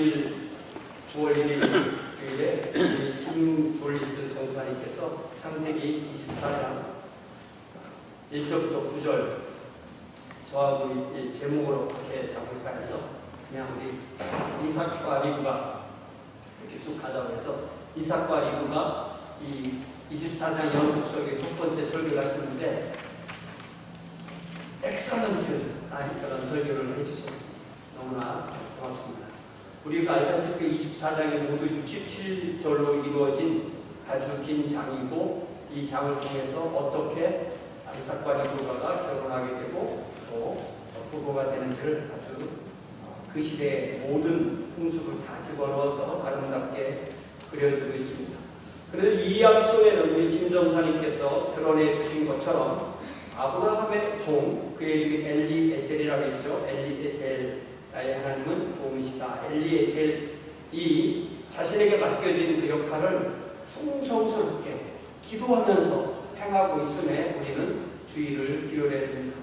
주일 9월 1일 주일에 짐 졸리스 전사님께서 창세기 24장 1절부터 9절 저하고 이 제목으로 어떻게 잡을까 해서 그냥 우리 이삭과 리브가 이렇게 쭉 가자고 해서 이삭과 리브가 이 24장 연속설계 첫 번째 설교를 하시는데 엑설런트 그런 설교를 해주셨습니다. 너무나 고맙습니다. 우리가 알다시피 24장이 모두 67절로 이루어진 아주 긴 장이고 이 장을 통해서 어떻게 이삭과 리브가가 결혼하게 되고 또 부부가 되는지를 아주 그 시대의 모든 풍습을 다 집어넣어서 아름답게 그려주고 있습니다. 그래서 이 이야기 속에는 우리 김 전사님께서 드러내 주신 것처럼 아브라함의 종, 그의 이름이 엘리에셀이라고 했죠. 엘리에셀, 나의 하나님은 도움이시다. 엘리에셀이 자신에게 맡겨진 그 역할을 충성스럽게 기도하면서 행하고 있음에 우리는 주의를 기울여야 됩니다.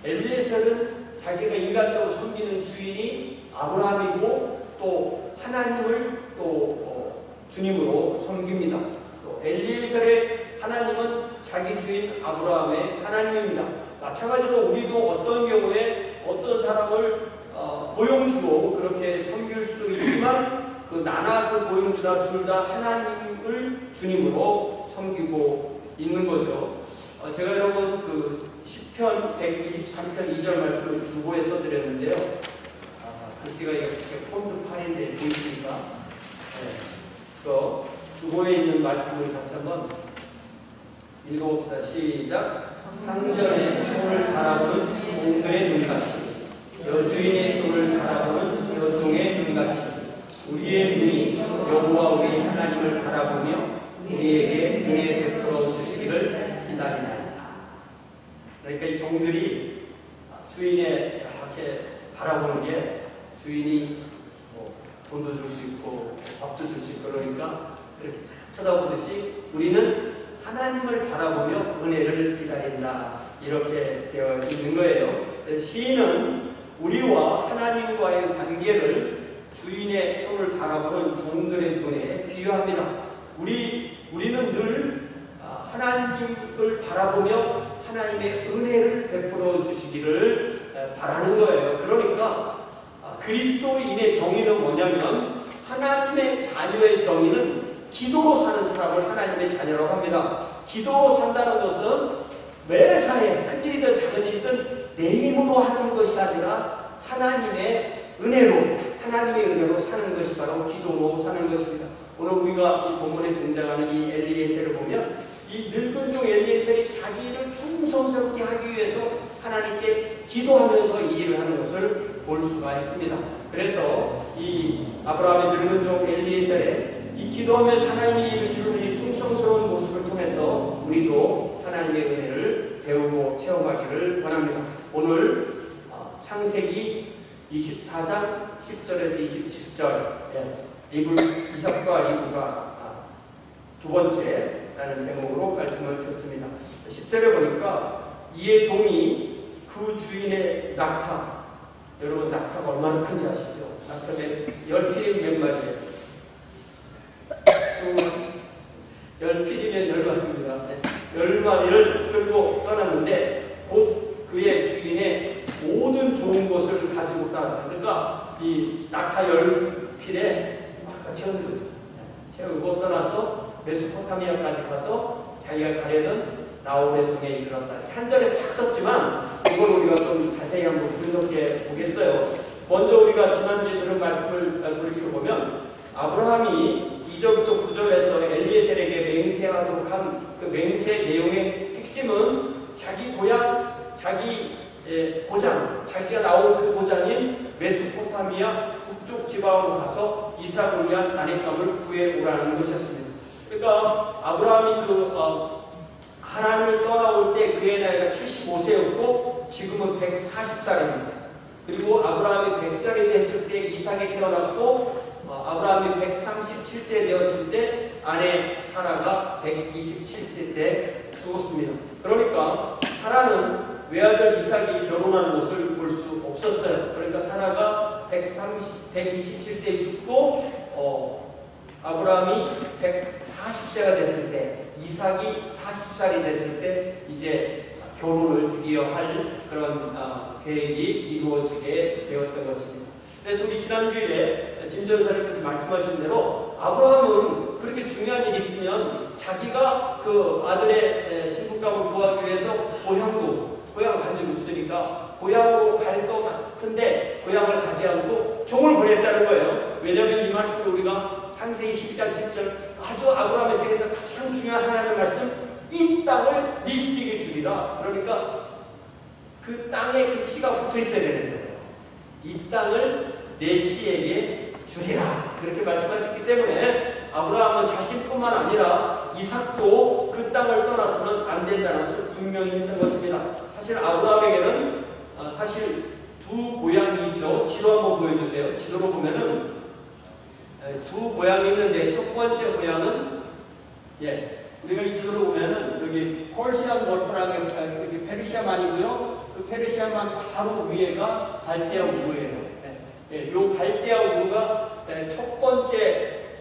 엘리에셀은 자기가 인간적으로 섬기는 주인이 아브라함이고 또 하나님을 또 주님으로 섬깁니다. 또 엘리에셀의 하나님은 자기 주인 아브라함의 하나님입니다. 마찬가지로 우리도 어떤 경우에 어떤 사람을 고용주로 그렇게 섬길 수도 있지만 그 나나 그 고용주나 둘 다 하나님을 주님으로 섬기고 있는 거죠. 제가 여러분 그 시편 123편 2절 말씀을 주보에 써드렸는데요. 글씨가 이렇게 폰트 8인데 보이십니까? 또 주보에 있는 말씀을 같이 한번 읽어봅시다. 시작. 상전의 손을 바라보는 종들의 눈같이 여주인의 손을 바라보는 여종의 눈같이 우리의 눈이 여호와 우리 하나님을 바라보며 우리에게 은혜 베풀어 주시기를 기다리나이다. 그러니까 이 종들이 주인의 이렇게 바라보는 게 주인이 뭐 돈도 줄 수 있고 밥도 줄 수 있고 그러니까 이렇게 쳐다보듯이 우리는 하나님을 바라보며 은혜를 기다린다. 이렇게 되어 있는 거예요. 시인은 우리와 하나님과의 관계를 주인의 손을 바라보는 종들의 눈에 비유합니다. 우리는 늘 하나님을 바라보며 하나님의 은혜를 베풀어 주시기를 바라는 거예요. 그러니까 그리스도인의 정의는 뭐냐면 하나님의 자녀의 정의는 기도로 사는 사람을 하나님의 자녀라고 합니다. 기도로 산다는 것은 매사에 큰일이든 작은일이든 내 힘으로 하는 것이 아니라 하나님의 은혜로 사는 것이 바로 기도로 사는 것입니다. 오늘 우리가 이 본문에 등장하는 이 엘리에셀을 보면 이 늙은 종 엘리에셀이 자기 일을 충성스럽게 하기 위해서 하나님께 기도하면서 이 일을 하는 것을 볼 수가 있습니다. 그래서 이 아브라함의 늙은 종 엘리에셀의 이 기도하면서 하나님의 일을 이루는 이 충성스러운 모습을 통해서 우리도 하나님의 은혜를 배우고 체험하기를 바랍니다. 오늘 창세기 24장 10절에서 27절 이삭과 리브가 두 번째라는 제목으로 말씀을 듣습니다. 10절에 보니까 이의 종이 그 주인의 낙타, 여러분 낙타가 얼마나 큰지 아시죠? 낙타가 10필이면 몇 마리예요? 10필이면 10마리입니다. 10마리를 끌고 떠났는데 곧 그의 주인의 모든 좋은 것을 가지고 떠났어요. 그러니까 이 낙타 10필에 아까 채우는 거죠. 채우고 떠나서 메소포타미아까지 가서 자기가 가려던 나홀의 성에 이르렀다. 한 절에 쫙 썼지만 이걸 우리가 좀 자세히 한번 분석해 보겠어요. 먼저 우리가 지난주에 들은 말씀을 돌이켜보면 아브라함이 2절부터 9절에서 엘리에셀에게 맹세하도록 한 그 맹세 내용의 핵심은 자기 고향, 자기 고장, 자기가 나온 그 고장인 메소포타미아 북쪽 지방으로 가서 이삭을 위한 아내감을 구해오라는 것이었습니다. 그러니까 아브라함이 하나님을 떠나올 때 그의 나이가 75세였고 지금은 140살입니다. 그리고 아브라함이 100살이 됐을 때 이삭이 태어났고 아브라함이 137세 되었을 때 아내 사라가 127세 때 죽었습니다. 그러니까 사라는 외아들 이삭이 결혼하는 것을 볼 수 없었어요. 그러니까 사라가 127세에 죽고 아브라함이 140세가 됐을 때, 이삭이 40살이 됐을 때 이제 결혼을 드디어 할 그런 계획이 이루어지게 되었던 것입니다. 그래서 우리 지난주일에 진 전사님께서 말씀하신 대로 아브라함은 그렇게 중요한 일이 있으면 자기가 그 아들의 신부감을 구하기 위해서 고향 간 적이 없으니까 고향으로 갈 것 같은데 고향을 가지 않고 종을 보냈다는 거예요. 왜냐하면 이 말씀을 우리가 창세기 10장 10절 아주 아브라함의 생에서 가장 중요한 하나님의 말씀, 이 땅을 네 씨에게 주리라. 그러니까 그 땅에 그 씨가 붙어 있어야 되는 거예요. 이 땅을 내 씨에게 주리라. 그렇게 말씀하셨기 때문에 아브라함은 자신뿐만 아니라 이삭도 그 땅을 떠나서는 안 된다는 것을 분명히 했던 것입니다. 사실 아브라함에게는 사실 두 고향이 있죠. 지도 한번 보여주세요. 지도로 보면은 두 고향이 있는데 첫 번째 고향은 우리가 이 지도로 보면은 여기 퍼시안 걸프라는 여기 페르시아만이고요. 그 페르시아만 바로 위에가 갈대아 우르예요. 요 갈대아 우르가 첫 번째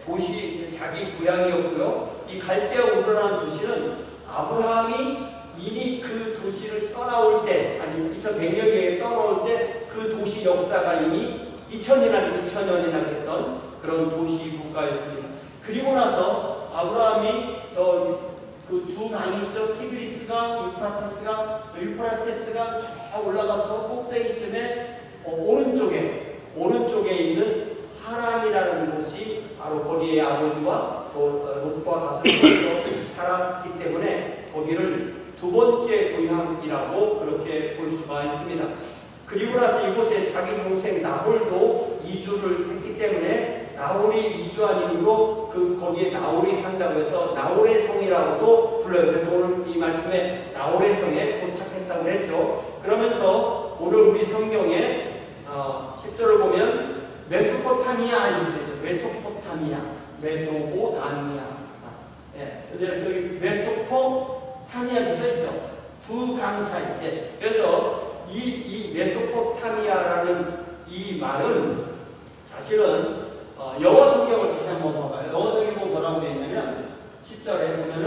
도시 자기 고향이었고요. 이 갈대아 우르라는 도시는 아브라함이 이미 그 도시를 떠나올 때, 아니 2100년경에 떠나올 때 그 도시 역사가 이미 2000년이나 됐던 그런 도시 국가였습니다. 그리고 나서 아브라함이 그 두 강이 있죠. 티그리스강, 유프라테스가 쫙 올라가서 꼭대기쯤에 오른쪽에 있는 하란이라는 곳이 바로 거기에 아버지와 또 롯과 가슴에서 살았기 때문에 거기를 두 번째 고향이라고 그렇게 볼 수가 있습니다. 그리고 나서 이곳에 자기 동생 나홀도 이주를 했기 때문에 나홀이 이주한 이후로 거기에 나홀이 산다고 해서 나홀의 성이라고도 불러요. 그래서 오늘 이 말씀에 나홀의 성에 도착했다고 했죠. 그러면서 오늘 우리 성경에 10절을 보면 메소포타미아 이렇게 되죠. 메소포타미아. 근데 저기 메소포타미아 써있죠. 두 강 사이. 그래서 이 메소포타미아라는 이 말은 사실은 영어 성경을 다시 한번 봐봐요. 영어 성경이 뭐라고 되어 있냐면 10절에 보면은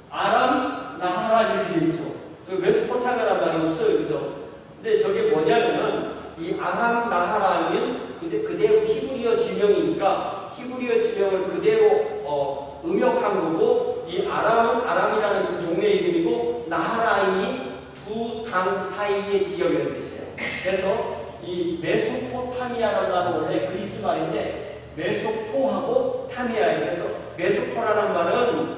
아람 나하란 이렇게 되어 있죠. 메소포타미아라는 말이 없어요. 그죠? 근데 저게 뭐냐면은 이 아람 나하란은 그대로 히브리어 지명이니까 히브리어 지명을 그대로 음역한 거고, 이 아람은 아람이라는 그 동네 이름이고 나하란이 두 강 사이의 지역이라는 뜻이에요. 그래서 이 메소포타미아라는 말은 원래 그리스 말인데 메소포하고 타미아예요. 그래서 메소포라는 말은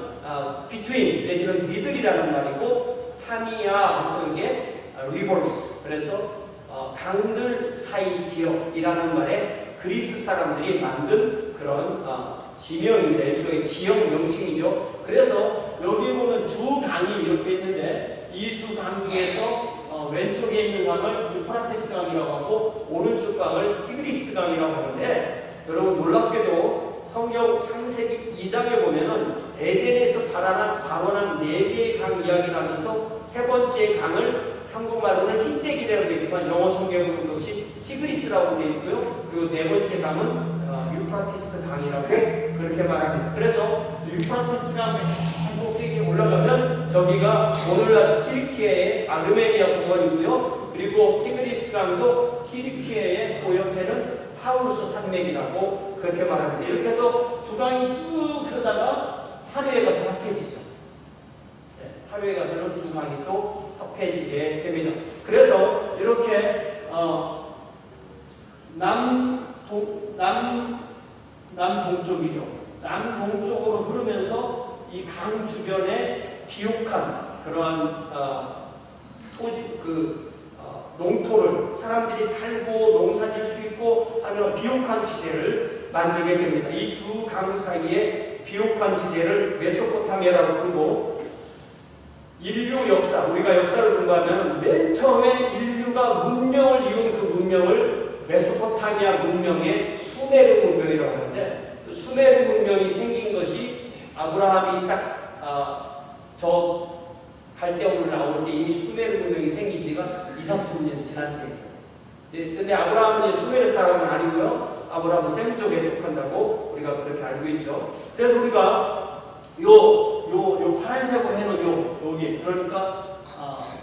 between 내지는 미들이라는 말이고, 타미아 그래서 이게 rivers 그래서 강들 사이 지역이라는 말에 그리스 사람들이 만든 그런 지명입니다. 일종의 지역 명칭이죠. 그래서 여기 보면 두 강이 이렇게 있는데 이 두 강 중에서 왼쪽에 있는 강을 유프라테스 강이라고 하고 오른쪽 강을 티그리스 강이라고 하는데, 여러분 놀랍게도 성경 창세기 2장에 보면은 에덴에서 발원한 4개의 강 이야기를 하면서 세 번째 강을 한국말로는 흰대기라고 되어 있지만 영어 성경에 보는 것이 티그리스라고 되어 있고요. 그리고 네 번째 강은 유프라테스 강이라고 그렇게 말합니다. 그래서 유프라테스 강 꼭대기에 올라가면 저기가 오늘날 튀르키예의 아르메니아 공원이고요. 그리고 티그리스 강도 튀르키예의 그 옆에는 타우루스 산맥이라고 그렇게 말합니다. 이렇게 해서 두 강이 쭉 흐르다가 하루에 가서 합해지죠. 하루에 가서는 두 강이 또 합해지게 됩니다. 그래서 이렇게 남동쪽이죠. 남동쪽으로 흐르면서 이 강 주변에 비옥한 그러한 토지, 농토를 사람들이 살고 농사질 수 있고 하는 비옥한 지대를 만들게 됩니다. 이 두 강 사이에 비옥한 지대를 메소포타미아라고 부르고, 인류 역사, 우리가 역사를 공부하면 맨 처음에 인류가 문명을 이룬 그 문명을 메소포타미아 문명의 수메르 문명이라고 하는데, 그 수메르 문명이 생긴 것이 아브라함이 딱 갈대아우르 나올 때 이미 수메르 문명이 생긴 지가 2, 3천 년 지난 때예요. 근데 아브라함은 수메르 사람은 아니고요. 아브라함은 셈 쪽에 속한다고 우리가 그렇게 알고 있죠. 그래서 우리가 요 파란색으로 해놓은 여기 그러니까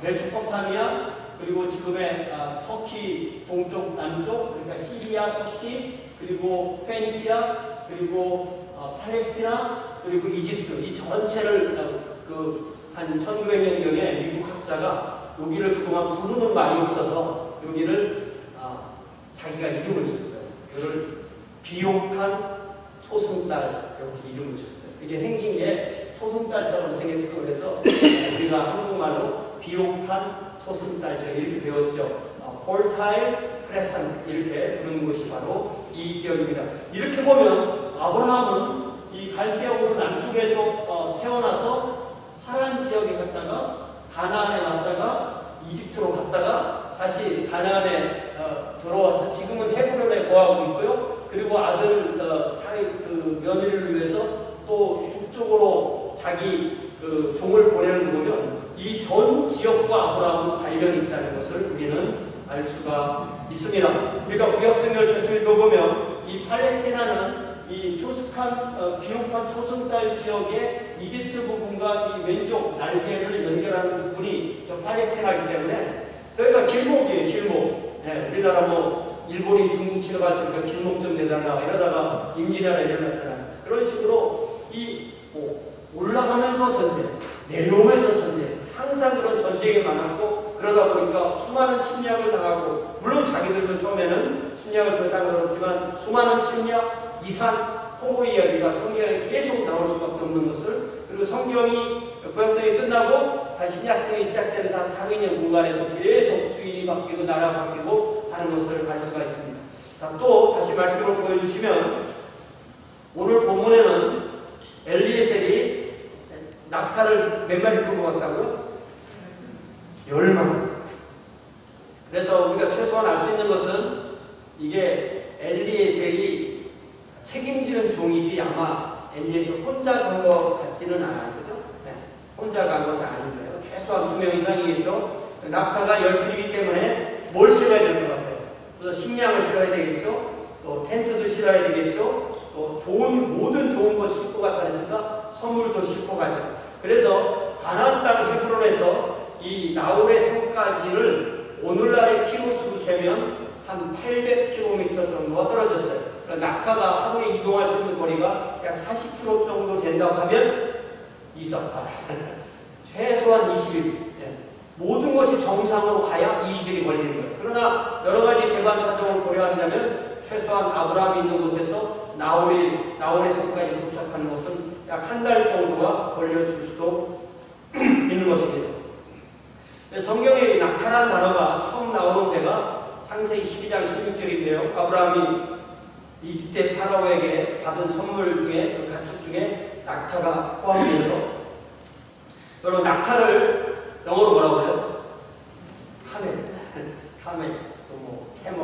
메소포타미아 그리고 지금의 터키 동쪽 남쪽 그러니까 시리아 터키 그리고 페니키아 그리고 팔레스티나 그리고 이집트 이 전체를 한 1900년경에 미국 학자가 여기를 그동안 부르는 말이 없어서 여기를 자기가 이름을 줬어요. 이거를 비옥한 초승달 이렇게 이름을 줬어요. 이게 생긴 게 초승달처럼 생겼다고 그래서 우리가 한국말로 비옥한 초승달처럼 이렇게 배웠죠. Fertile Crescent 이렇게 부르는 곳이 바로 이 지역입니다. 이렇게 보면 아브라함은 이 갈대아우르 남쪽에서 태어나서 하란 지역에 갔다가 가나안에 왔다가 이집트로 갔다가 다시 가나안에 돌아와서 지금은 헤브론에 거하고 있고요. 그리고 아들 며느리를 위해서 또 북쪽으로 자기 종을 보내는 거 보면 이 전 지역과 아브라함은 관련이 있다는 것을 우리는 알 수가 있습니다. 우리가 구약성경을 계속 읽어보면 이 팔레스티나는 이 비옥한 초승달 지역의 이집트 부분과 이 왼쪽 날개를 연결하는 부분이 저 팔레스티나이기 때문에 저희가 길목이에요. 길목. 네, 우리나라 일본이 중국 치러갈 때니까 길목 좀 내달라 이러다가 임진왜란에 일어났잖아요. 그런 식으로 올라가면서 전쟁, 내려오면서 전쟁, 항상 그런 전쟁이 많았고 그러다 보니까 수많은 침략을 당하고 물론 자기들도 처음에는 침략을 당하지만 수많은 침략, 이산, 포로 이야기가 성경에 계속 나올 수밖에 없는 것을 그리고 성경이 구약성이 끝나고 다시 신약성이 시작되는 한 400년 공간에도 계속 주인이 바뀌고 나라가 바뀌고 하는 것을 알 수가 있습니다. 자, 또 다시 말씀을 보여주시면 오늘 본문에는 엘리에셀이 낙타를 몇 마리 끌고 갔다고요? 10마리. 그래서 우리가 최소한 알 수 있는 것은 이게 엘리에셀이 책임지는 종이지 아마 엘리에셀 혼자 간 것 같지는 않아요. 그죠? 네. 혼자 간 것은 아닌데요. 최소한 2명 이상이겠죠? 낙타가 10필이기 때문에 뭘 실어야 될 것 같아요? 그래서 식량을 실어야 되겠죠? 또 텐트도 실어야 되겠죠? 또 모든 좋은 것 싣고 갔다 했으니까 선물도 싣고 가죠. 그래서 가나안 땅 헤브론에서 이 나홀의 성까지를 오늘날의 키로수로 재면 한 800km 정도가 떨어졌어요. 낙타가 하루에 이동할 수 있는 거리가 약 40km 정도 된다고 하면 2석 8. 최소한 20일. 모든 것이 정상으로 가야 20일이 걸리는 거예요. 그러나 여러 가지 재반 사정을 고려한다면 최소한 아브라함이 있는 곳에서 나홀의 성까지 도착하는 것은 약 한 달 정도가 걸렸을 수도 있는 것입니다. 성경에 낙타라는 단어가 처음 나오는 데가 창세기 12장 16절인데요. 아브라함이 이집트 파라오에게 받은 선물 중에 그 가축 중에 낙타가 포함되어서 여러분 낙타를 영어로 뭐라고 그래요? 카멜 또 캐멀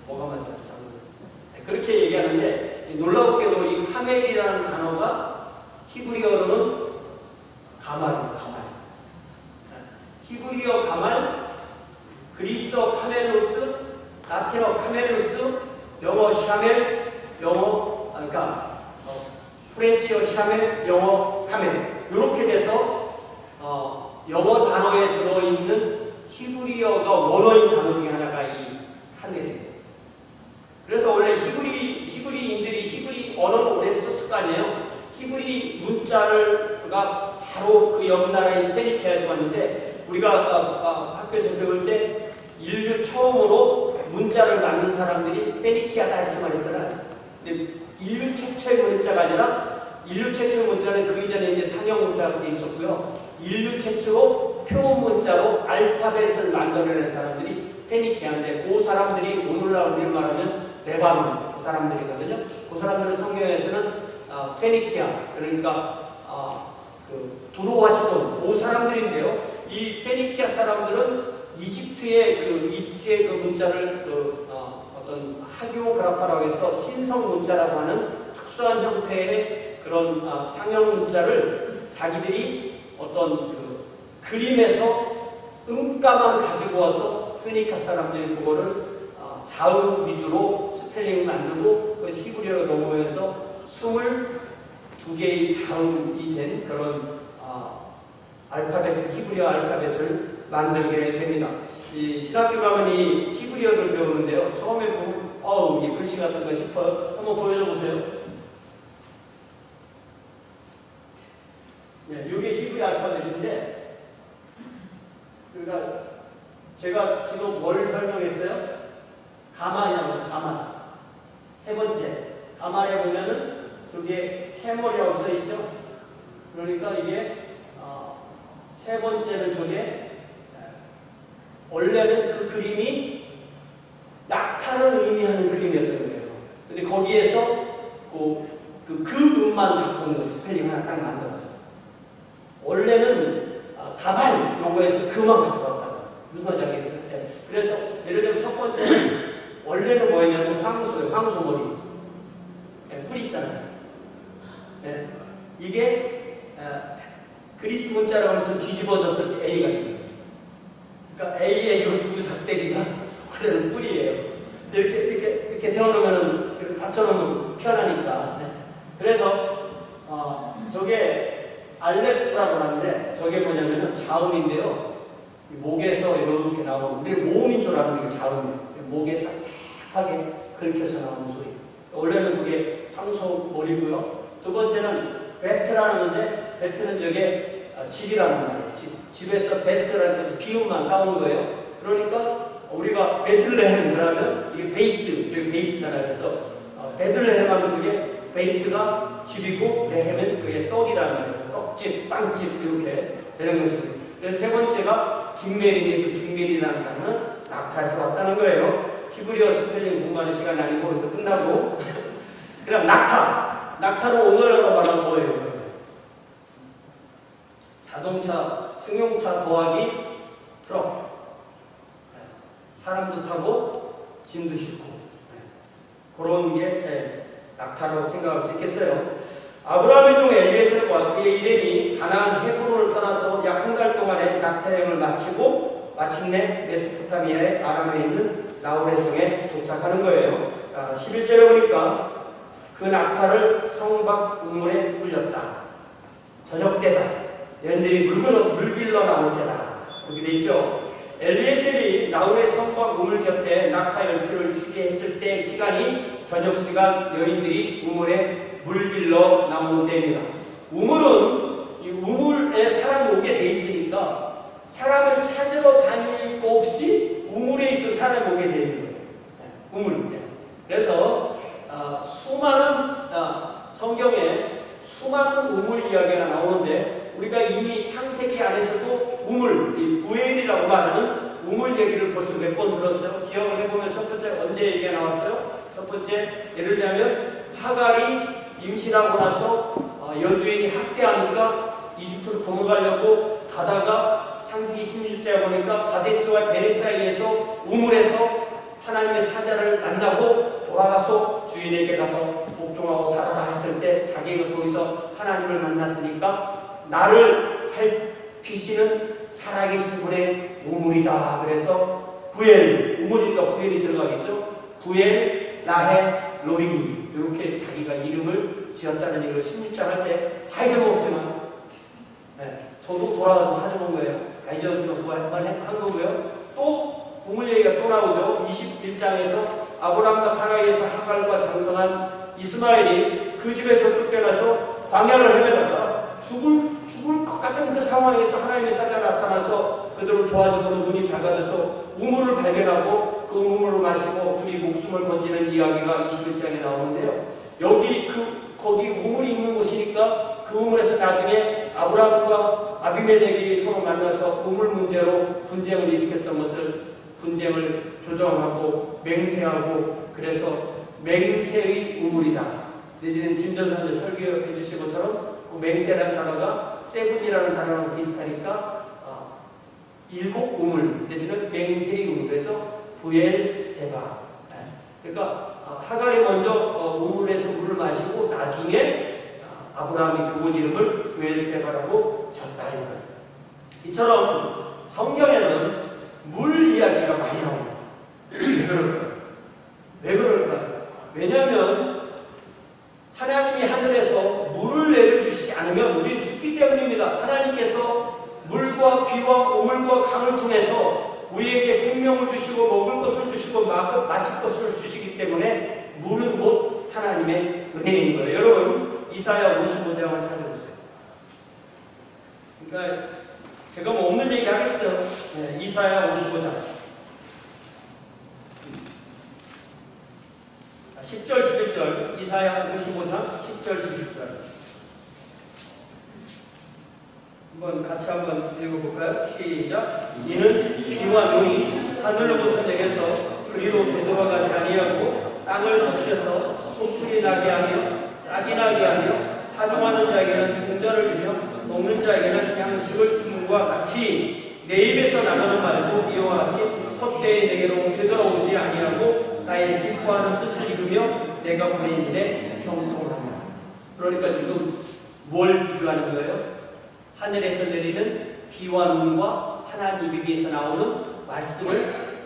뭐가 맞지 잘모르겠습니다. 그렇게 얘기하는데 놀랍게도 이 카멜이라는 단어가 히브리어로는 가말이에요. 히브리어 가말, 그리스어 카멜로스, 라틴어 카멜로스, 영어 샤멜, 프렌치어 샤멜, 영어 카멜 이렇게 돼서 영어 단어에 들어있는 히브리어가 원어인 단어 중에 하나가 이 카멜이에요. 그래서 원래 히브리인들이 히브리 언어를 오래 썼을 거 아니에요. 히브리 문자가 바로 그 옆 나라인 페니키아에서 왔는데 우리가 학교에서 배울 때 인류 처음으로 문자를 만든 사람들이 페니키아다 이렇게 말했잖아요. 근데 인류 최초의 문자가 아니라 인류 최초의 문자는 그 이전에 이제 상형 문자가 있었고요. 인류 최초로 표 문자로 알파벳을 만들어낸 사람들이 페니키아인데 그 사람들이 오늘날 우리로 말하면 레바논 그 사람들이거든요. 그 사람들은 성경에서는 페니키아 그러니까 두로와시돈 그 사람들인데요. 이 페니키아 사람들은 이집트의 그 문자를 어떤 하기오그라파라고 해서 신성 문자라고 하는 특수한 형태의 그런 상형 문자를 자기들이 어떤 그림에서 음가만 가지고 와서 페니키아 사람들이 그거를 자음 위주로 스펠링 만들고 그 히브리어로 넘어오면서 22개의 자음이 된 그런 히브리어 알파벳을 만들게 됩니다. 이 신학교 가면 이 히브리어를 배우는데요. 처음에 보면 이게 글씨 같은 거 싶어요. 한번 보여줘 보세요. 네, 이게 히브리어 알파벳인데, 그러니까 제가 지금 뭘 설명했어요? 가말이라고 해서 가말. 세 번째, 가말에 보면은 저게 캐머리라고 써 있죠. 그러니까 이게 세 번째는 저게 원래는 그 그림이 낙타를 의미하는 그림이었던 거예요. 근데 거기에서 그 음만 갖고 온 거 스펠링 하나 딱 만들어서 원래는 가발 요거에서 그만 갖고 왔다고. 무슨 말인지 알겠어요? 네. 그래서 예를 들면 첫 번째는 원래는 뭐였냐면 황소예요. 황소머리. 네, 뿔 있잖아요. 네. 이게 그리스 문자라고 하면 좀 뒤집어졌을 때 A가 있는 거예요. 그러니까 A의 이 두 작대기가 원래는 뿔이에요. 이렇게 세워놓으면 이렇게 받쳐놓으면 편하니까. 네. 그래서 저게 알레프라고 하는데 저게 뭐냐면은 자음인데요. 목에서 이렇게 나오는 우리 모음인 줄 알았는데 이게 자음이에요. 목에 싹하게 긁혀서 나오는 소리. 원래는 그게 황소 머리고요. 두 번째는 베트라는 건데 베트는 저게 집이라는 말이에요. 집에서 베트라는 비음만 따온 거예요. 그러니까 우리가 베들레헴 그러면 이게 베이트, 저기 베이트잖아요. 그래서 베들레헴 하면 그게 베이트가 집이고 레헴은 그게 떡이라는 거예요. 떡집, 빵집 이렇게 되는 것입니다. 그래서 세 번째가 빅멜인데 그 빅멜이라는 단어는 낙타에서 왔다는 거예요. 히브리어 스펠링 공부하는 시간이 아니고 그래서 끝나고 그럼 낙타로 오늘날로 말하는 거예요. 자동차, 승용차 더하기 트럭. 사람도 타고 짐도 싣고 그런 게 낙타라고 생각할 수 있겠어요. 아브라함의 종 엘리에셀과 그의 일행이 가나안 헤브론을 떠나서 약 한 달 동안의 낙타 여행을 마치고 마침내 메소포타미아의 아람에 있는 나홀의 성에 도착하는 거예요. 자, 11절에 보니까 그 낙타를 성 밖 우물에 불렸다. 저녁 때다. 연들이 물길러 나올 때다. 그렇게 돼 있죠. 엘리에셀이 나홀의 성 밖 우물 곁에 낙타 10표를 쉬게 했을 때 시간이 저녁 시간 여인들이 우물에 물길러 나오는 때입니다. 우물은 이 우물에 사람이 오게 돼 있으니까 사람을 찾으러 다닐 거 없이 우물에 있어 사람이 오게 되는 거예요. 우물. 그래서 수많은 성경에 수많은 우물 이야기가 나오는데 우리가 이미 창세기 안에서도 우물, 부엘이라고 말하는 우물 얘기를 벌써 몇 번 들었어요. 기억을 해보면 첫 번째 언제 얘기가 나왔어요? 첫 번째 예를 들면 하갈이 임신하고 나서 여주인이 학대하니까 이집트로 도망가려고 가다가 창세기 16절에 보니까 가데스와 베레 사이에서 우물에서 하나님의 사자를 만나고 돌아가서 주인에게 가서 복종하고 살아라 했을 때 자기가 거기서 하나님을 만났으니까 나를 살피시는 살아계신 분의 우물이다. 그래서 부엘, 우물이니까 부엘이 들어가겠죠. 부엘, 라헬, 로이 이렇게 자기가 이름을 지었다는 얘기를 16장 할 때 다 잊어먹었지만 저도 돌아가서 찾아본 거예요. 다 잊어먹었지만 한 거고요. 또 우물 얘기가 또 나오죠. 21장에서 아브람과 사라이에서 하갈과 장성한 이스마엘이 그 집에서 쫓겨나서 광야를 헤매다가 죽을 것 같은 그 상황에서 하나님의 사자가 나타나서 그들을 도와주고 눈이 밝아져서 우물을 발견하고 그 우물을 마시고 둘이 목숨을 건지는 이야기가 21장에 나오는데요. 거기 우물이 있는 곳이니까 그 우물에서 나중에 아브라함과 아비멜렉이 서로 만나서 우물 문제로 분쟁을 일으켰던 것을 분쟁을 조정하고 맹세하고 그래서 맹세의 우물이다. 내지는 짐전사님 설교해 주신 것처럼 그 맹세라는 단어가 세븐이라는 단어랑 비슷하니까 7 우물 내지는 맹세의 우물. 그래서 부엘세바. 그러니까 하갈이 먼저 우물에서 물을 마시고 나중에 아브라함이 그곳 이름을 부엘세바라고 졌다. 이처럼 성경에는 물 이야기가 많이 나옵니다. 마실 것을 주시기 때문에 물은 곧 하나님의 은혜인 거예요. 여러분 이사야 55장을 찾아보세요. 그러니까 제가 뭐 없는 얘기 하겠어요. 네, 이사야 55장 10절 11절 이사야 55장 10절 11절 한번 읽어볼까요? 시작. 이는 비와 눈이 하늘로부터 내게서 그리로 되돌아가지 아니하고 땅을 적셔서 소출이 나게 하며 싹이 나게 하며 파종하는 자에게는 종자를 주며 먹는 자에게는 양식을 줌과 같이 내 입에서 나가는 말도 이와 같이 헛되이 내게로 되돌아오지 아니하고 나의 기뻐하는 뜻을 이루며 내가 보낸 일에 형통하며. 그러니까 지금 뭘 비교하는 거예요? 하늘에서 내리는 비와 눈과 하나님 입에서 나오는 말씀을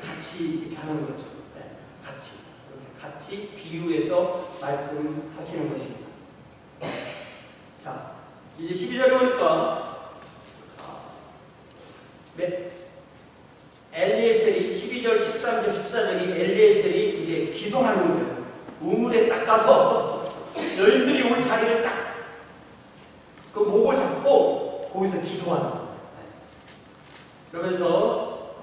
같이 이렇게 하는 거죠. 네, 같이 비유해서 말씀하시는 것입니다. 자, 이제 12절에 보니까 엘리에셀이 12절, 13절, 14절이 엘리에셀이 이제 기도하는 거예요. 우물에 딱 가서 너희들이 올 자리를 딱 그 목을 잡고 거기서 기도하는 거예요. 그러면서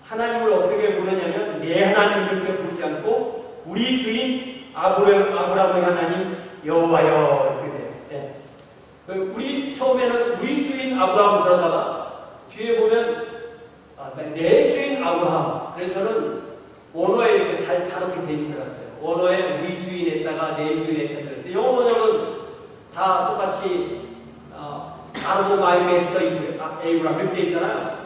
하나님을 어떻게 부르냐면 내 하나님 이렇게 부르지 않고 우리 주인 아브라함의 하나님 여호와여 이렇게 돼요. 네. 처음에는 우리 주인 아브라함 그러다가 뒤에 보면 내 주인 아브라함. 그래서 저는 원어에 이렇게 다르게 돼 있더라고요. 원어에 우리 주인에다가 내 주인에다가 들었어요. 영어 번역은 다 똑같이 아르고 마이 메스터 에이브람 이렇게 돼 있잖아요.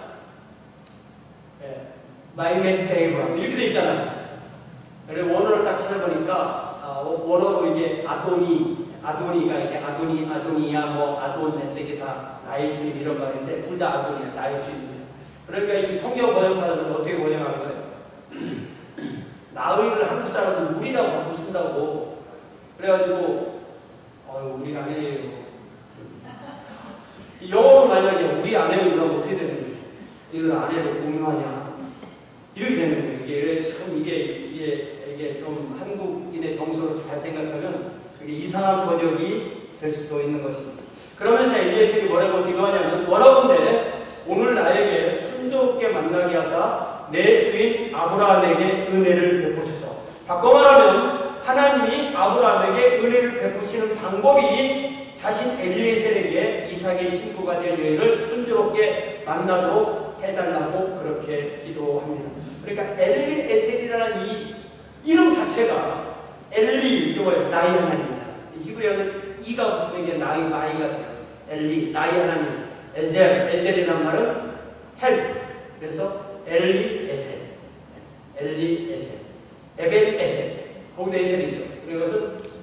마이 메스터 에이브람 이렇게 돼 있잖아요. 그래서 원어를 딱 찾아보니까 원어로 이제 아도니가 이게 아도니야 뭐 아돈에서 이게 다 나의 주인 이런 말인데 둘 다 아도니야 나의 주인. 그러니까 이 성경 번역하는 어떻게 번역하는 거예요? 나의를 한국 사람은 우리라고 하고 쓴다고. 그래가지고 우리 아내예요. 영어로 만약에 우리 아내를 그러면 어떻게 되는 거예요? 이걸 아내를 공유하냐? 이렇게 되는 거예요. 이게 좀 한국인의 정서로 잘 생각하면 그게 이상한 번역이 될 수도 있는 것입니다. 그러면서 엘리에셀이 뭐라고 기도하냐면 원하건대 오늘 나에게 순조롭게 만나게 하사 내 주인 아브라함에게 은혜를 베푸소서. 바꿔 말하면 하나님이 아브라함에게 은혜를 베푸시는 방법이 자신 엘리에셀에게 이삭의 신부가 될 여인을 순조롭게 만나도록 해달라고 그렇게 기도합니다. 그러니까 엘리에셀이라는 이 이름 자체가 엘리 이게 뭐예요? 나의 하나님이잖아요. 히브리어는 이가 붙으면 이게 마이가 돼요. 엘리 나의 하나님. 에셀이라는 말은 헬프. 그래서 엘리에셀, 에벤에셀. 거기도 에셀이죠. 그래서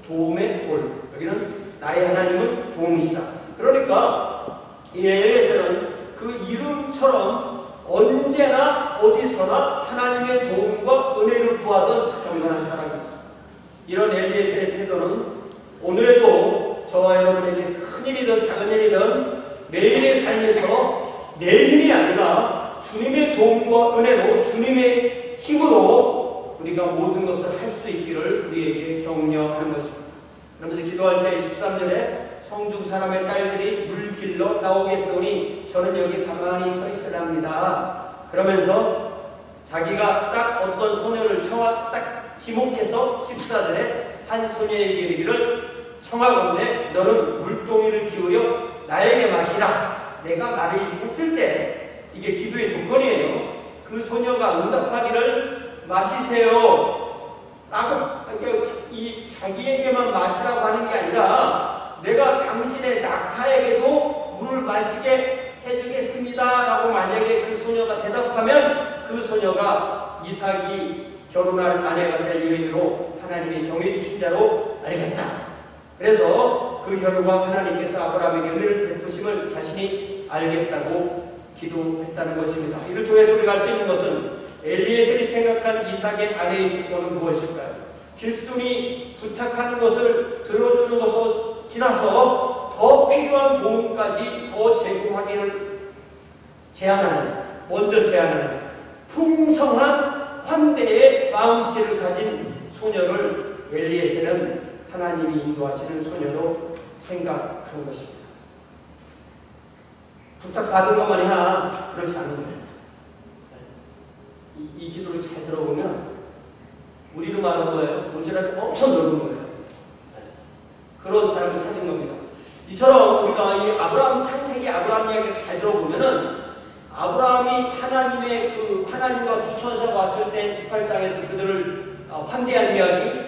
도움의 돌. 여기는 나의 하나님은 도움이시다. 그러니까 이 엘리에셀은 그 이름처럼 언제나 어디서나 하나님의 도움과 은혜를 구하던 경건한 사람이었습니다. 이런 엘리에셀의 태도는 오늘에도 저와 여러분에게 큰 일이든 작은 일이든 매일의 삶에서 내 힘이 아니라 주님의 도움과 은혜로 주님의 힘으로 우리가 모든 것을 할 수 있기를 우리에게 격려하는 것입니다. 그러면서 기도할 때 13절에 성중 사람의 딸들이 물 길러 나오겠으니 저는 여기 가만히 서 있으랍니다. 그러면서 자기가 딱 어떤 소녀를 딱 지목해서 14절에 한 소녀에게 이르기를 청하건대 너는 물동이를 기울여 나에게 마시라. 내가 말을 했을 때 이게 기도의 조건이에요. 그 소녀가 응답하기를 마시세요 라고 이 자기에게만 마시라고 하는 게 아니라 내가 당신의 낙타에게도 물을 마시게 해주겠습니다 라고 만약에 그 소녀가 대답하면 그 소녀가 이삭이 결혼할 아내가 될 여인으로 하나님이 정해주신 자로 알겠다. 그래서 그 결과 하나님께서 아브라함에게 은혜를 베푸심을 자신이 알겠다고 기도했다는 것입니다. 이를 통해서 우리가 알 수 있는 것은 엘리에셀이 생각한 이삭의 아내의 조건은 무엇일까요? 길순이 부탁하는 것을 들어주는 것을 지나서 더 필요한 도움까지 더 제공하기를 먼저 제안하는 풍성한 마음씨를 가진 소녀를 엘리에셀은 하나님이 인도하시는 소녀로 생각한 것입니다. 부탁받은 것만 해야 그렇지 않은 거예요. 이 기도를 잘 들어보면 우리로 말하는 거예요. 모자라게 엄청 넓은 거예요. 그런 사람을 찾은 겁니다. 이처럼 우리가 이 아브라함 창세기 아브라함 이야기를 잘 들어보면은 아브라함이 하나님과 두 천사가 왔을 때 18장에서 그들을 환대한 이야기,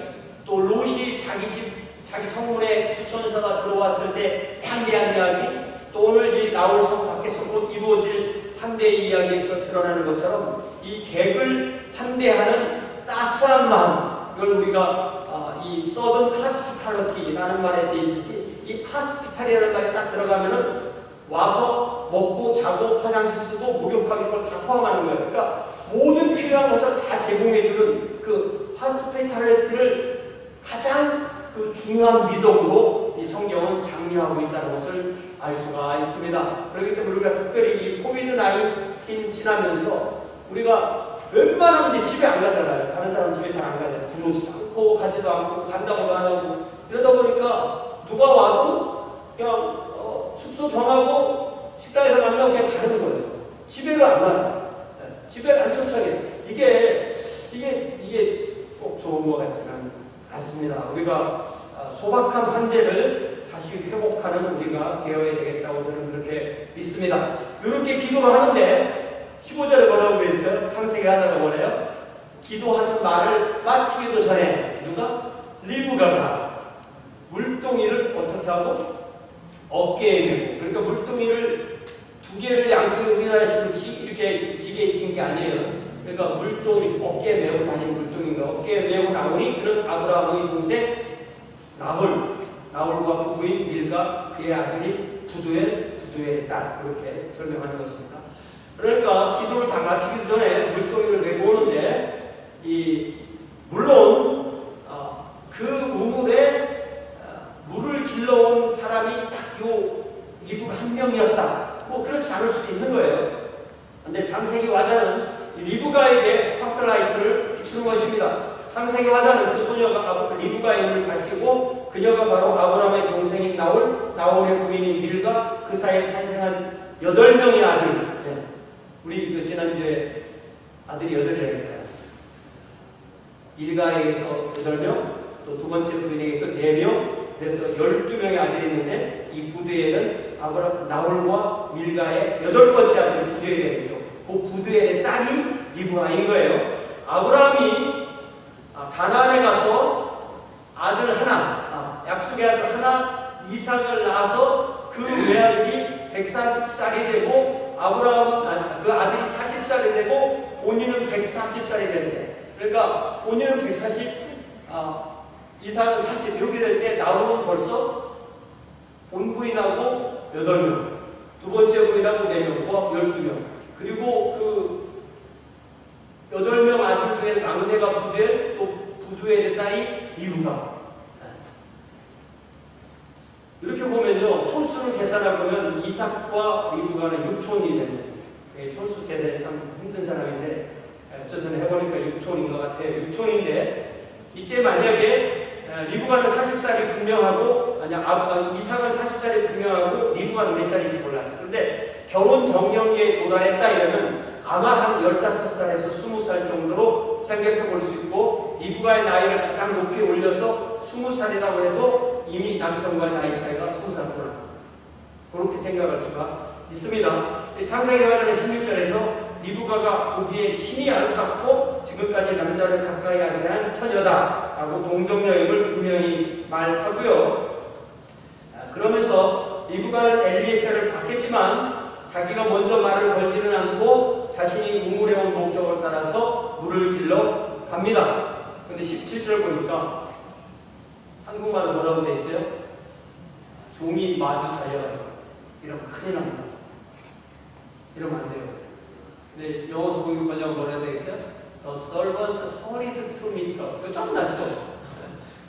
또 롯이 자기 성문에 두 천사가 들어왔을 때 환대한 이야기, 또 오늘 이 나홀성 밖에서 곧 이루어질 환대의 이야기에서 드러나는 것처럼 이 객을 환대하는 따스한 마음, 이걸 우리가 이 서든 하스피탈리티라는 말에 되어 있듯이 이 하스피탈이라는 말이 딱 들어가면은 와서 먹고 자고 화장실 쓰고 목욕하는 걸 다 포함하는 거예요. 그러니까 모든 필요한 것을 다 제공해주는 그 하스피탈리티를 가장 그 중요한 미덕으로 이 성경은 장려하고 있다는 것을 알 수가 있습니다. 그렇기 때문에 우리가 특별히 이 코비드-19 지나면서 우리가 웬만하면 이제 집에 안 가잖아요. 다른 사람 집에 잘 안 가잖아요. 부르지도 않고 가지도 않고 간다고도 안 하고 이러다 보니까 누가 와도 그냥 숙소 정하고 식당에서 만나고 그냥 가는 거예요. 집에를 안 가요. 집에를 안 초청해요. 이게 꼭 좋은 것 같지는 않습니다. 우리가 소박한 환대를 다시 회복하는 우리가 되어야 되겠다고 저는 그렇게 믿습니다. 이렇게 기도를 하는데 15절에 뭐라고 되어 있어요? 창세기 하자가 뭐래요? 기도하는 말을 마치기도 전에 누가? 리브가가 물동이를 어떻게 하고? 어깨에 메고, 그러니까 물동이를 두 개를 양쪽에 우리나라식으로 이렇게 지게 친 게 아니에요. 그러니까 물동이 어깨에 메고 다니는 물동이가 어깨에 메고 나오니 그는 아브라함의 동생 나홀과 부부인 밀가 그의 아들이 부두엘의 딸, 그렇게 설명하는 것입니다. 그러니까 기도를 다 마치기 전에 물동이를 메고 오는데 물론 그 우물에 물을 길러온 사람이 딱 리브가 한 명이었다. 뭐 그렇지 않을 수도 있는 거예요. 그런데 창세기 화자는 리브가에게 스파트라이트를 비추는 것입니다. 창세기 화자는 그 소녀가 리브가의 이름을 밝히고 그녀가 바로 아브라함의 동생인 나홀의 부인인 밀가, 그 사이에 탄생한 8명의 아들. 네. 우리 지난주에 아들이 8이라고 했잖아요. 밀가에게서 8명, 또 두 번째 부인에게서 4명, 그래서 12명의 아들이 있는데 이 부두엘은 나홀과 밀가의 8번째 아들 부두엘이죠. 그 부두엘의 딸이 리브가인 거예요. 아브라함이 가나안에 가서 아들 하나, 약속의 아들 하나 이삭을 낳아서 그 외아들이 140살이 되고 그 아들이 40살이 되고 본인은 140살이 될 때, 그러니까 본인은 140, 이삭은 40 이렇게 될 때 나홀은 벌써 본부인하고 8명, 두 번째 부인하고 4명, 포함 12명, 그리고 그 8명 아들 중에 막내가 부두엘, 또 부두엘의 딸이 리브가. 이렇게 보면요, 촌수를 계산해보면 이삭과 리브가는 6촌이 됩니다. 촌수 계산이 참 힘든 사람인데 저는 해보니까 6촌인 것 같아요. 6촌인데 이때 만약에 리브가는 40살이 분명하고 이삭은 40살이 분명하고 리브가는 몇 살인지 몰라요. 그런데 결혼 정년기에 도달했다 이러면 아마 한 15살에서 20살 정도로 생각해 볼 수 있고, 리브가의 나이를 가장 높이 올려서 20살이라고 해도 이미 남편과의 나이 차이가 20살구나, 그렇게 생각할 수가 있습니다. 창세기 화자는 16절에서 리브가가 보기에 심히 아름답고 지금까지 남자를 가까이 하지 않은 처녀다 라고 동정여행을 분명히 말하고요. 그러면서 리브가는 엘리에셀을 받겠지만 자기가 먼저 말을 걸지는 않고 자신이 우물에 온 목적을 따라서 물을 길러 갑니다. 근데 17절 보니까 한국말로 뭐라고 돼 있어요? 종이 마주 달려가지고 이러면 큰일 납니다. 이러면 안 돼요. 근데 영어 성경 번역은 뭐라고 돼 있어요? The servant hurried to meet her. 이거 좀 낫죠?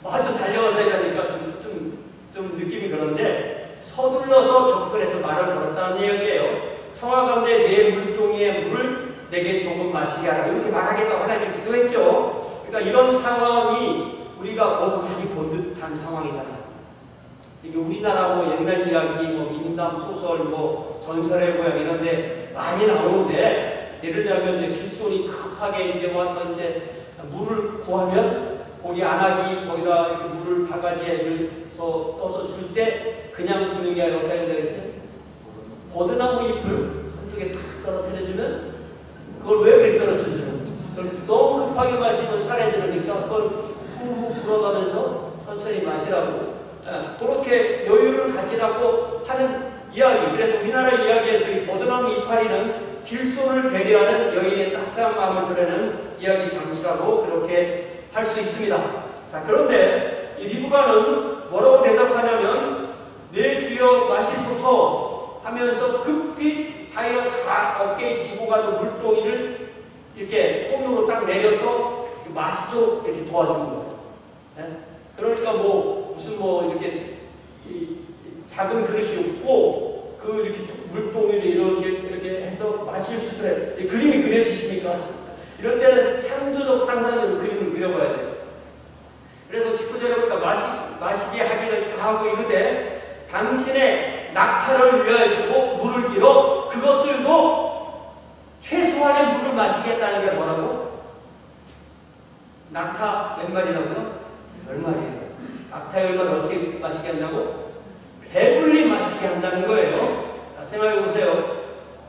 마주 달려가서 이러니까 좀 느낌이 그런데 서둘러서 접근해서 말을 걸었다는 이야기예요. 청하건대 내 물동이의 물을 내게 조금 마시게 하라, 이렇게 말하겠다고 하나님께 기도했죠. 그러니까 이런 상황이 우리가 어서 많이 본 듯한 상황이잖아요. 이게 우리나라 뭐 옛날 이야기, 뭐 민담 소설, 뭐 전설의 고향 이런데 많이 나오는데, 예를 들자면 이제 길손이 급하게 이제 와서 이제 물을 구하면 거기 안하기 거기다 이렇게 물을 바가지에 떠서 줄 때 그냥 주는 게 아니라 어떻게 한다고 했어요? 버드나무 잎을 한쪽에 탁 떨어뜨려주면 그걸 왜 그렇게 떨어뜨려주는? 너무 급하게 마시는 사례들으니까 그걸 후후 불어가면서 천천히 마시라고, 그렇게 여유를 가지라고 하는 이야기. 그래서 우리나라 이야기에서 이 버드나무 이파리는 길손을 배려하는 여인의 따스한 마음을 드러내는 이야기 장치라고 그렇게 할 수 있습니다. 자, 그런데 이 리브가는 뭐라고 대답하냐면, 내 주여 마시소서 하면서 급히 자기가 다 어깨에 지고 가던 물동이를 이렇게 손으로 딱 내려서 마시도록 이렇게 도와주는 거예요. 네? 그러니까 뭐 무슨 뭐 이렇게 작은 그릇이 없고 그 이렇게 물동이를 이렇게 해서 마실 수 있어요. 그림이 그려지십니까? 이럴 때는 창조적 상상력으로 그림을 그려봐야 돼요. 그래서 19절에 보니까 마시게 하기를 다하고 이르되 당신의 낙타를 위하여서도 물을 길어 그것들도 최소한의 물을 마시겠다는 게 뭐라고? 낙타 몇 마리라고요? 10마리예요. 낙타 10마리를 어떻게 마시게 한다고? 배불리 마시게 한다는 거예요. 자, 생각해 보세요.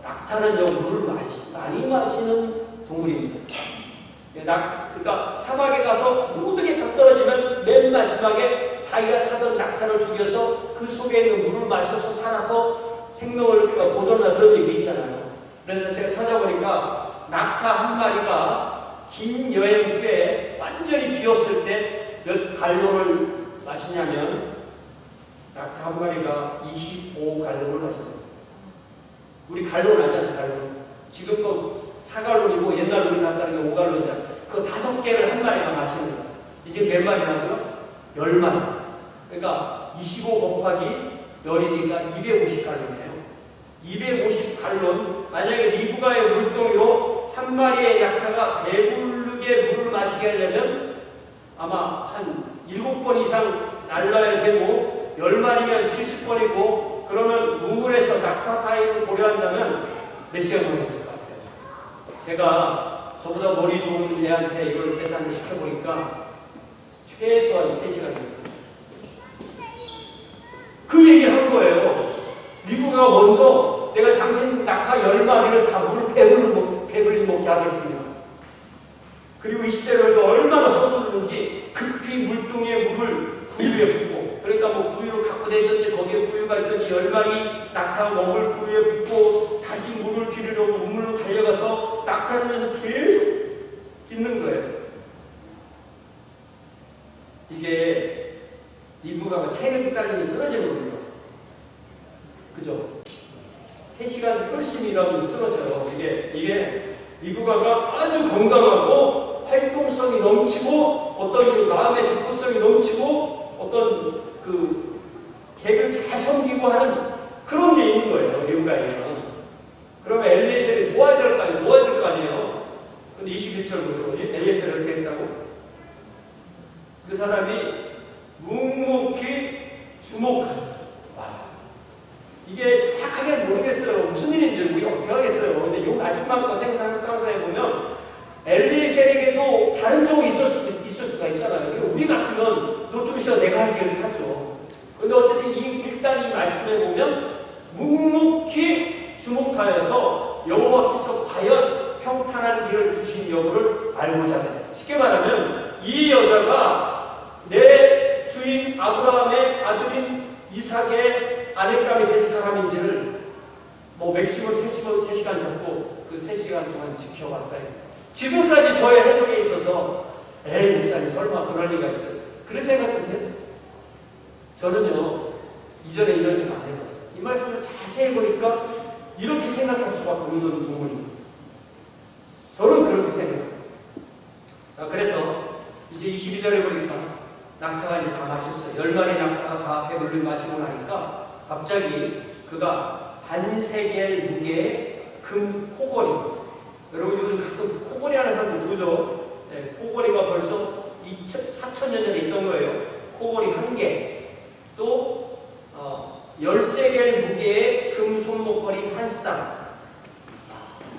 낙타는요, 물을 많이 마시는 동물입니다. 그러니까 사막에 가서 모든 게 다 떨어지면 맨 마지막에 자기가 타던 낙타를 죽여서 그 속에 있는 물을 마셔서 살아서 생명을 보존하는 그런 얘기 있잖아요. 그래서 제가 찾아보니까 낙타 한 마리가 긴 여행 후에 완전히 비었을 때 몇 갈론을 마시냐면, 낙타 한 마리가 25갈론을 마십니다. 우리 갈론 알잖아요, 갈론. 지금 뭐 4갈론이고 옛날 우리 갔다는 게 5갈론이잖아요. 그 5개를 한 마리가 마시는 거예요. 이제 몇 마리라고요? 10마리. 그러니까 25 곱하기 10이니까 250갈론이에요. 250갈론. 만약에 리브가의 물동이로 한 마리의 낙타가 배부르게 물을 마시게 하려면 아마 한 7번 이상 날라야 되고, 10마리면 70번이고, 그러면 우물에서 낙타 사이를 고려한다면 몇 시간 걸렸을 것 같아요? 제가 저보다 머리 좋은 애한테 이걸 계산을 시켜보니까 최소한 3시간입니다. 그 얘기를 한 거예요. 리브가 먼저 내가 당신 낙타 10마리를 다 물을 배불리 먹게 하겠습니다. 그리고 20절에 얼마나 서두르는지 급히 물동이에 물을 구유에 붓고, 그러니까 뭐 구유를 갖고 다니든지 거기에 구유가 있든지 10마리 낙타가 먹을 구유에 붓고 다시 물을 기르려고 우물로 달려가서 낙타를 위해서 계속 깃는 거예요. 이게 리브가가 체력이 딸리면 쓰러지는 겁니다. 그죠? 3시간 열심히 일하면 쓰러져요. 이게 리브가가 아주 건강하고 활동성이 넘치고 어떤 그 마음의 적극성이 넘치고 어떤 그 객을 잘 섬기고 하는 그런 게 있는 거예요. 리브가에는. 그러면 엘리에셀이 도와야 될 거 아니에요. 근데 21절 보세요. 엘리에셀이 어떻게 했다고? 그 사람이 묵묵히 주목하는. 와, 이게 정확하게 모르겠어요. 무슨 일인지 우리가 어떻게 하겠어요. 근데 이 말씀만 상상해보면 엘리에셀에게도 다른 종이 있을 수가 있잖아요. 우리 같으면 너 좀 쉬어 내가 할게 이렇게 하죠. 근데 어쨌든 일단 이 말씀에 보면 묵묵히 주목하여서 여호와께서 과연 평탄한 길을 주신 여부를 알고자 해. 쉽게 말하면 이 여자가 내 주인 아브라함의 아들인 이삭의 아내감이 될 사람인지를 뭐 맥시멈 3시간 잡고 그 3시간 동안 지켜봤다. 지금까지 저의 해석에 있어서 에이 목사님 설마 그럴 리가 있어요. 그런 생각하세요? 저는요 이전에 이런 생각 안 해봤어요. 이 말씀을 자세히 보니까 이렇게 생각할 수밖에 없는 부분입니다. 저는 그렇게 생각해요. 자, 그래서 이제 22절에 보니까 낙타가 이제 다 마셨어요. 10마리 낙타가 다 배불리 마시고 나니까 갑자기 그가 반세겔 무게의 금 코걸이, 여러분 요즘 가끔 코걸이 하는 사람들 보죠? 코골이가 벌써 4,000년 전에 있던 거예요. 코골이 1개, 또 13개 무게의 금 손목걸이 1쌍.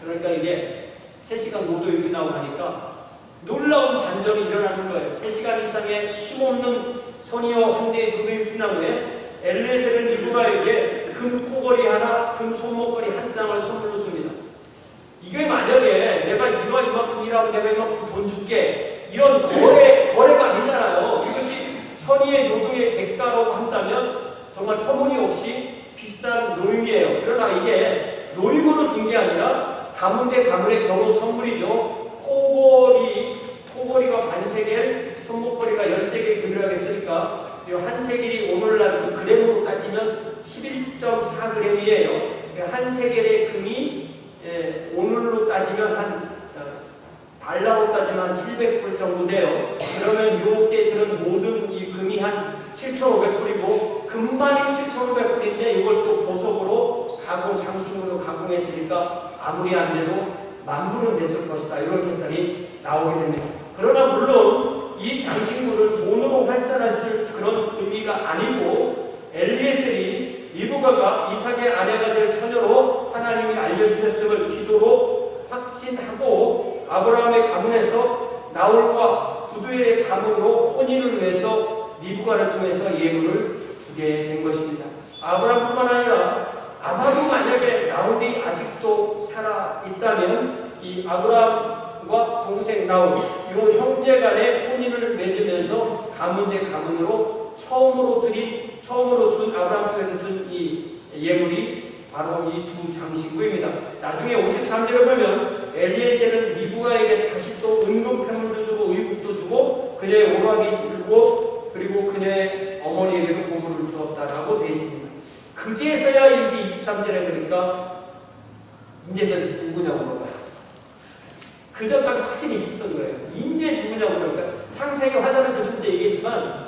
그러니까 이게 3시간 노도에 끝나고 나니까 놀라운 반전이 일어나는 거예요. 3시간 이상의 쉼없는 선이어 한 대의 노도에 끝난 후에 엘리에셀은 리브가에게 금 코걸이 하나, 금 손목걸이 1쌍을 선물로 줍니다. 이게 만약에 네가 이만큼 일하고 내가 이만큼 돈 줄게, 이런 거래가 아니잖아요. 이것이 선의의 노동의 대가라고 한다면 정말 터무니없이 비싼 노임이에요. 그러나 이게 노임으로 준 게 아니라 가문 대 가문의 결혼 선물이죠. 코걸이가 반세겔, 손목걸이가 13개 금이라고 했으니까 이 한 세겔이 오늘날 그램으로 따지면 11.4g이에요. 한 세겔의 금이 오늘로 따지면 한 달러로 따지면 700불 정도 돼요. 그러면 요때 들은 모든 이 금이 한 7,500불이고 금반이 7,500불인데 이걸 또 보석으로 장식으로 가공했으니까 아무리 안 돼도 10,000불은 됐을 것이다. 이런 계산이 나오게 됩니다. 그러나 물론 이 장식물을 돈으로 환산할 그런 의미가 아니고 엘리에셀이 리브가가 이삭의 아내가 될 처녀로 하나님이 알려주셨음을 기도로 확신하고 아브라함의 가문에서 나홀과 부두의 가문으로 혼인을 위해서 리브가를 통해서 예물을 주게 된 것입니다. 아브라함뿐만 아니라 아마도 만약에 나홀이 아직도 살아있다면 이 아브라함과 동생 나홀, 이 형제 간의 혼인을 맺으면서 가문 대 가문으로 처음으로 준 아브라함 쪽에서 준 이 예물이 바로 이 두 장신구입니다. 나중에 53절에 보면 엘리에셀은 리브가에게 다시 또 은금 패물도 주고 의복도 주고 그녀의 오락이 울고 그리고 그녀의 어머니에게도 보물을 주었다라고 되어 있습니다. 그제서야 이제 23절에 보니까 이제는 누구냐고 물어봐요. 그 전까지 확신이 있었던 거예요. 이제 누구냐고 물어볼까요? 창세기 화자는 그전부터 얘기했지만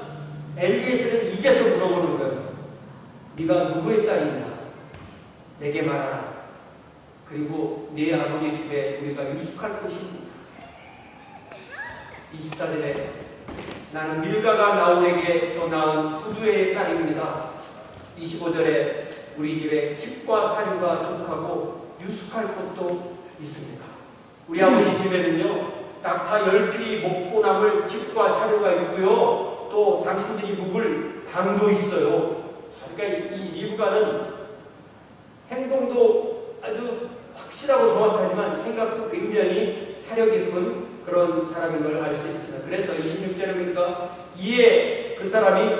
엘리에셀은 이제서 물어보는 거예요. 네가 누구의 딸이냐? 내게 말하라. 그리고 네 아버지 집에 우리가 유숙할 곳이 24절에 나는 밀가가 나홀에게서 낳은 부두의 딸입니다. 25절에 우리 집에 집과 사료가 족하고 유숙할 곳도 있습니다. 우리 아버지 집에는요 낙타 10필이 먹고 남을 집과 사료가 있고요 또 당신들이 묵을 방도 있어요. 그러니까 이 리브가는 행동도 아주 확실하고 정확하지만 생각도 굉장히 사려 깊은 그런 사람인 걸 알 수 있습니다. 그래서 26절에 보니까 이에 그 사람이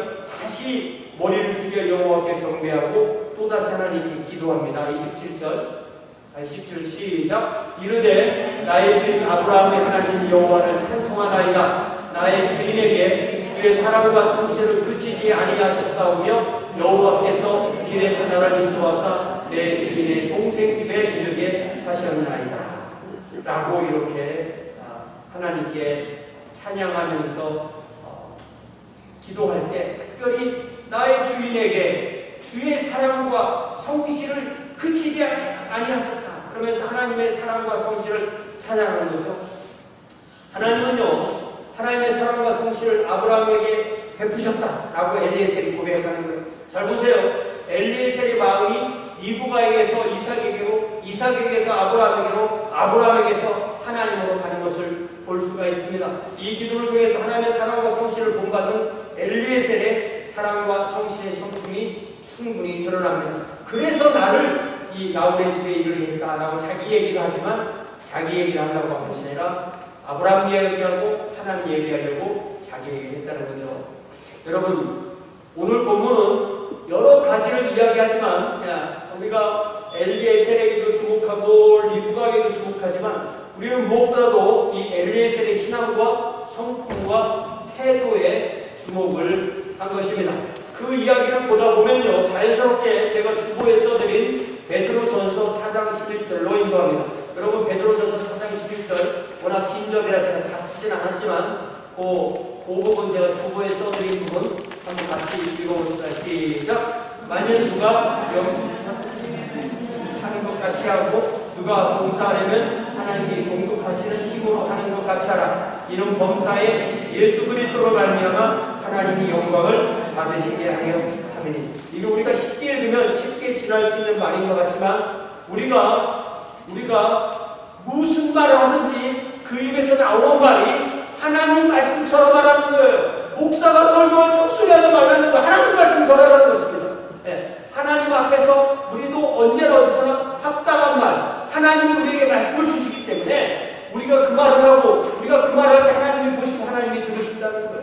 다시 머리를 숙여 여호와께 경배하고 또다시 하나님께 기도합니다. 10절 시작. 이르되 나의 주인 아브라함의 하나님 여호와를 찬송하나이다. 나의 주인에게 주의 사랑과 성실을 그치지 아니하셨사오며 여호와께서 길에서 나를 인도하사 내 주인의 동생 집에 이르게 하셨나이다. 라고 이렇게 하나님께 찬양하면서 기도할 때 특별히 나의 주인에게 주의 사랑과 성실을 그치지 아니하셨다. 그러면서 하나님의 사랑과 성실을 찬양하는 거죠. 하나님은요 하나님의 사랑과 성실을 아브라함에게 베푸셨다라고 엘리에셀이 고백하는 거예요. 잘 보세요. 엘리에셀의 마음이 리브가에게서 이삭에게로, 이삭에게서 아브라함에게로, 아브라함에게서 하나님으로 가는 것을 볼 수가 있습니다. 이 기도를 통해서 하나님의 사랑과 성실을 본받은 엘리에셀의 사랑과 성실의 성품이 충분히 드러납니다. 그래서 나를 이 나홀의 집에 이르게 했다라고 자기 얘기를 하지만 자기 얘기를 하려고 하는 것이 아니라 아브라함 얘기하고 하나님 얘기하려고 자기 얘기를 했다는 거죠. 여러분 오늘 본문은 여러 가지를 이야기하지만 우리가 엘리에셀에게도 주목하고 리브가에게도 주목하지만 우리는 무엇보다도 이 엘리에셀의 신앙과 성품과 태도에 주목을 한 것입니다. 그 이야기를 보다 보면요 자연스럽게 제가 주보에 써드린 베드로전서 4장 11절로 인도합니다. 여러분 베드로전서 4장 11절 워낙 긴 절이라 제가 다 쓰진 않았지만 그 부분 제가 주보에 써드린 부분 한번 같이 읽어봅시다. 시작. 만일 누가 하는 것 같이 하고 누가 봉사하려면 하나님이 공급하시는 힘으로 하는 것 같이 하라. 이는 범사에 예수 그리스도로 말미암아 하나님이 영광을 받으시게 하려 함이니. 이게 우리가 쉽게 읽으면 쉽게 지날 수 있는 말인 것 같지만 우리가 무슨 말을 하든지 그 입에서 나오는 말이 하나님 말씀처럼 말하는 거예요. 목사가 설교를 톡소리하지 말라는 거 하나님 말씀 전하라는 것입니다. 하나님 앞에서 우리도 언제나 어디서나 합당한 말, 하나님이 우리에게 말씀을 주시기 때문에 우리가 그 말을 하고 우리가 그 말을 할 때 하나님이 보시고 하나님이 들으신다는 거예요.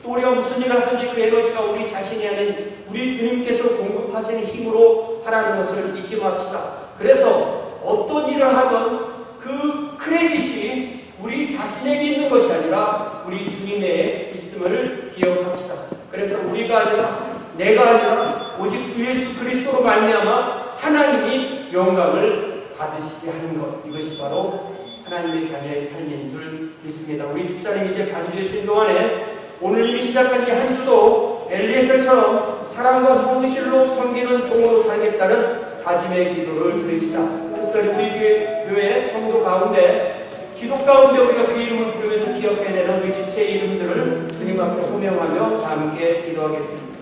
또 우리가 무슨 일을 하든지 그 에너지가 우리 자신이 아닌 우리 주님께서 공급하시는 힘으로 하라는 것을 잊지 맙시다. 그래서 어떤 일을 하든 그 크레딧이 우리 자신에게 있는 것이 아니라 우리 주님의 있음을 기억합시다. 그래서 우리가 아니라 내가 아니라 오직 주 예수 그리스도로 말미암아 하나님이 영광을 받으시게 하는 것, 이것이 바로 하나님의 자녀의 삶인 줄 믿습니다. 우리 집사님 이제 반주해 주신 동안에 오늘 이미 시작한 이 한 주도 엘리에셀처럼 사랑과 성실로 섬기는 종으로 살겠다는 다짐의 기도를 드립시다. 특별히 우리 교회 성도 가운데 기도 가운데 우리가 그 이름을 부르면서 기억해야 되는 우리 지체의 이름들을 주님 앞에 호명하며 함께 기도하겠습니다.